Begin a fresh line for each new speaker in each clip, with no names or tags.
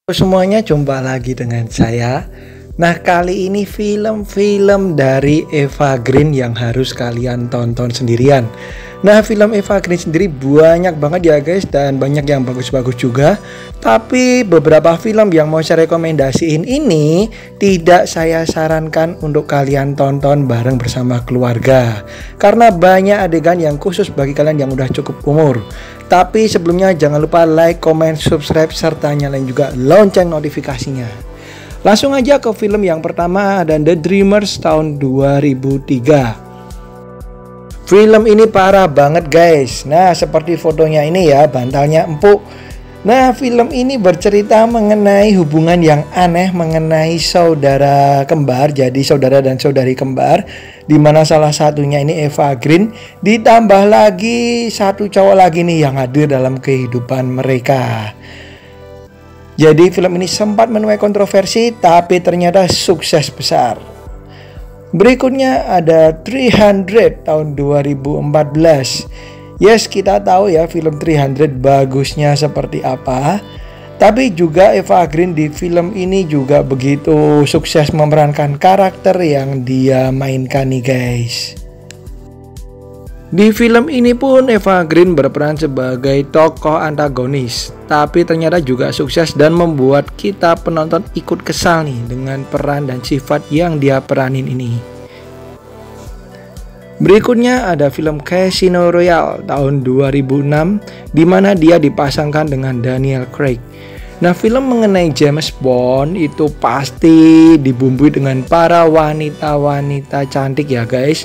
Halo semuanya, jumpa lagi dengan saya. Nah, kali ini film-film dari Eva Green yang harus kalian tonton sendirian. Nah, film Eva Green sendiri banyak banget ya guys, dan banyak yang bagus-bagus juga. Tapi beberapa film yang mau saya rekomendasiin ini tidak saya sarankan untuk kalian tonton bareng bersama keluarga, karena banyak adegan yang khusus bagi kalian yang udah cukup umur. Tapi sebelumnya jangan lupa like, comment, subscribe, serta nyalain juga lonceng notifikasinya. Langsung aja ke film yang pertama, ada The Dreamers tahun 2003. Film ini parah banget guys. Nah, seperti fotonya ini ya, bantalnya empuk. Nah, film ini bercerita mengenai hubungan yang aneh mengenai saudara kembar, jadi saudara dan saudari kembar, dimana salah satunya ini Eva Green, ditambah lagi satu cowok lagi nih yang hadir dalam kehidupan mereka. Jadi film ini sempat menuai kontroversi, tapi ternyata sukses besar. Berikutnya ada 300 tahun 2014. Yes, kita tahu ya film 300 bagusnya seperti apa. Tapi juga Eva Green di film ini juga begitu sukses memerankan karakter yang dia mainkan nih guys. Di film ini pun Eva Green berperan sebagai tokoh antagonis, tapi ternyata juga sukses dan membuat kita penonton ikut kesal nih dengan peran dan sifat yang dia peranin ini. Berikutnya ada film Casino Royale tahun 2006, di mana dia dipasangkan dengan Daniel Craig. Nah, film mengenai James Bond itu pasti dibumbui dengan para wanita-wanita cantik ya guys.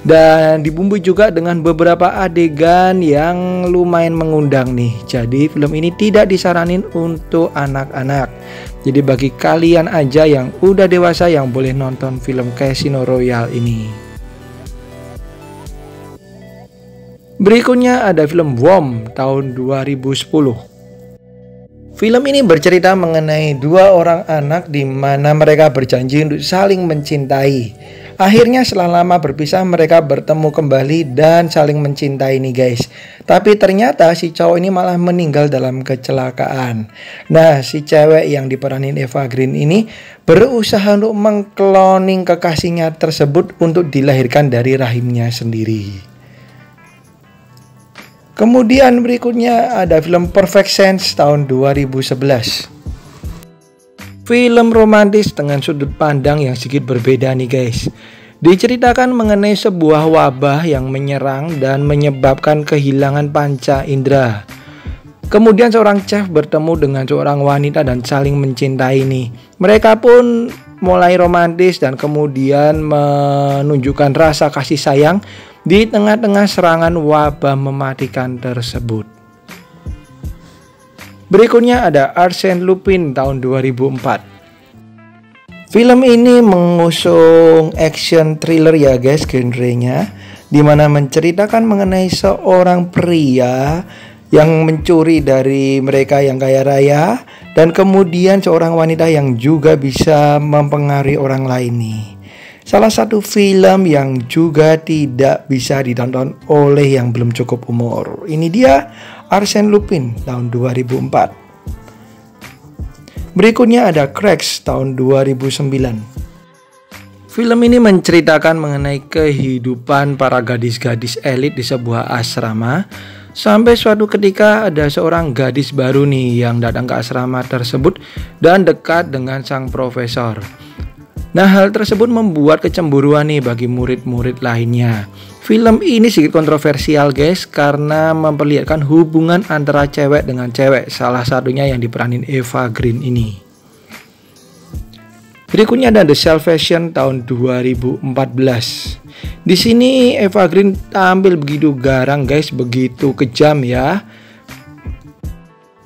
Dan dibumbui juga dengan beberapa adegan yang lumayan mengundang nih. Jadi film ini tidak disaranin untuk anak-anak. Jadi bagi kalian aja yang udah dewasa yang boleh nonton film Casino Royale ini. Berikutnya ada film Worm tahun 2010. Film ini bercerita mengenai dua orang anak di mana mereka berjanji untuk saling mencintai. Akhirnya setelah lama berpisah mereka bertemu kembali dan saling mencintai nih guys. Tapi ternyata si cowok ini malah meninggal dalam kecelakaan. Nah, si cewek yang diperanin Eva Green ini berusaha untuk mengkloning kekasihnya tersebut untuk dilahirkan dari rahimnya sendiri. Kemudian berikutnya ada film Perfect Sense tahun 2011. Film romantis dengan sudut pandang yang sedikit berbeda nih guys. Diceritakan mengenai sebuah wabah yang menyerang dan menyebabkan kehilangan panca indera. Kemudian seorang chef bertemu dengan seorang wanita dan saling mencintai nih. Mereka pun mulai romantis dan kemudian menunjukkan rasa kasih sayang di tengah-tengah serangan wabah mematikan tersebut. Berikutnya ada Arsène Lupin tahun 2004. Film ini mengusung action thriller ya guys genrenya, dimana menceritakan mengenai seorang pria yang mencuri dari mereka yang kaya raya, dan kemudian seorang wanita yang juga bisa mempengaruhi orang lain nih. Salah satu film yang juga tidak bisa ditonton oleh yang belum cukup umur. Ini dia Arsène Lupin tahun 2004. Berikutnya ada Cracks tahun 2009. Film ini menceritakan mengenai kehidupan para gadis-gadis elit di sebuah asrama. Sampai suatu ketika ada seorang gadis baru nih yang datang ke asrama tersebut dan dekat dengan sang profesor. Nah, hal tersebut membuat kecemburuan nih bagi murid-murid lainnya. Film ini sedikit kontroversial guys, karena memperlihatkan hubungan antara cewek dengan cewek, salah satunya yang diperanin Eva Green ini. Berikutnya ada The Salvation tahun 2014. Di sini Eva Green tampil begitu garang guys, begitu kejam ya.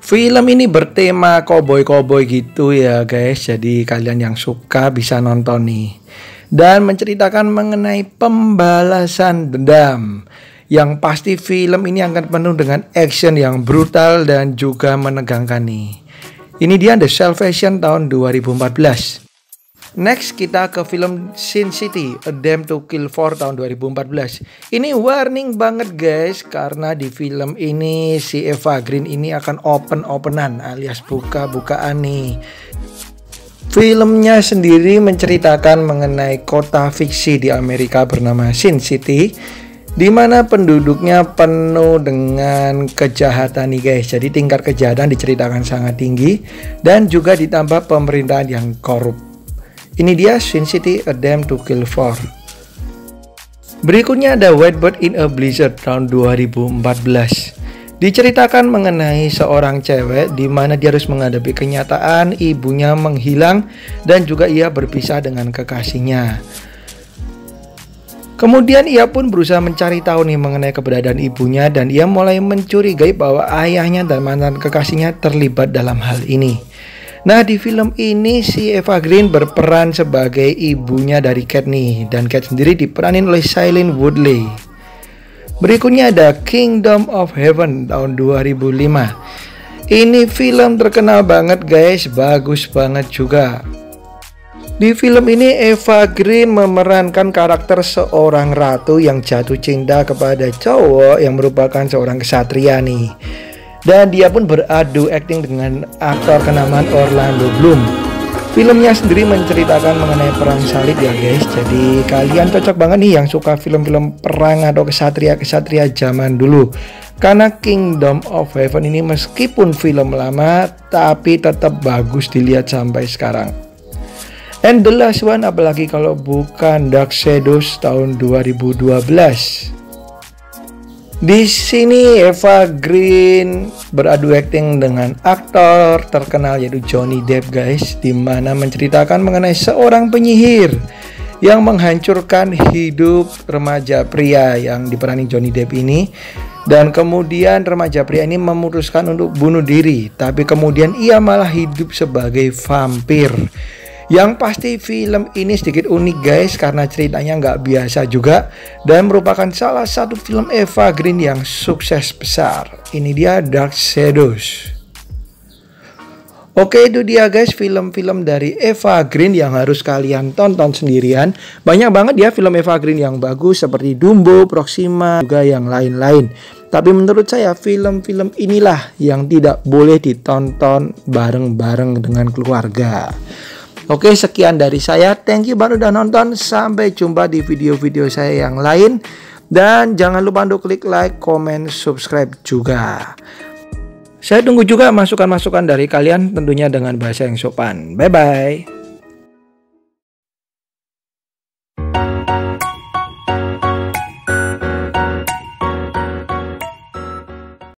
Film ini bertema koboi-koboi gitu ya guys, jadi kalian yang suka bisa nonton nih. Dan menceritakan mengenai pembalasan dendam. Yang pasti film ini akan penuh dengan action yang brutal dan juga menegangkan nih. Ini dia The Salvation tahun 2014. Next kita ke film Sin City, A Dame to Kill For tahun 2014. Ini warning banget guys, karena di film ini si Eva Green ini akan open-openan alias buka-bukaan nih. Filmnya sendiri menceritakan mengenai kota fiksi di Amerika bernama Sin City, di mana penduduknya penuh dengan kejahatan nih guys. Jadi tingkat kejahatan diceritakan sangat tinggi dan juga ditambah pemerintahan yang korup. Ini dia Sin City, A Dame to Kill For. Berikutnya ada White in a Blizzard tahun 2014. Diceritakan mengenai seorang cewek di mana dia harus menghadapi kenyataan ibunya menghilang dan juga ia berpisah dengan kekasihnya. Kemudian ia pun berusaha mencari tahu nih mengenai keberadaan ibunya dan ia mulai mencurigai bahwa ayahnya dan mantan kekasihnya terlibat dalam hal ini. Nah, di film ini si Eva Green berperan sebagai ibunya dari Cat nih, dan Cat sendiri diperanin oleh Shailene Woodley. Berikutnya ada Kingdom of Heaven tahun 2005. Ini film terkenal banget guys, bagus banget juga. Di film ini Eva Green memerankan karakter seorang ratu yang jatuh cinta kepada cowok yang merupakan seorang kesatria nih. Dan dia pun beradu akting dengan aktor kenamaan Orlando Bloom. Filmnya sendiri menceritakan mengenai perang salib ya guys. Jadi kalian cocok banget nih yang suka film-film perang atau kesatria-kesatria zaman dulu. Karena Kingdom of Heaven ini meskipun film lama tapi tetap bagus dilihat sampai sekarang. And the last one apalagi kalau bukan Dark Shadows tahun 2012. Di sini Eva Green beradu akting dengan aktor terkenal yaitu Johnny Depp guys, dimana menceritakan mengenai seorang penyihir yang menghancurkan hidup remaja pria yang diperani Johnny Depp ini. Dan kemudian remaja pria ini memutuskan untuk bunuh diri, tapi kemudian ia malah hidup sebagai vampir. Yang pasti film ini sedikit unik guys, karena ceritanya nggak biasa juga dan merupakan salah satu film Eva Green yang sukses besar. Ini dia Dark Shadows. Oke, itu dia guys film-film dari Eva Green yang harus kalian tonton sendirian. Banyak banget ya film Eva Green yang bagus seperti Dumbo, Proxima, juga yang lain-lain. Tapi menurut saya film-film inilah yang tidak boleh ditonton bareng-bareng dengan keluarga. Oke, sekian dari saya. Thank you banget udah nonton. Sampai jumpa di video-video saya yang lain. Dan jangan lupa untuk klik like, comment, subscribe juga. Saya tunggu juga masukan-masukan dari kalian tentunya dengan bahasa yang sopan. Bye-bye.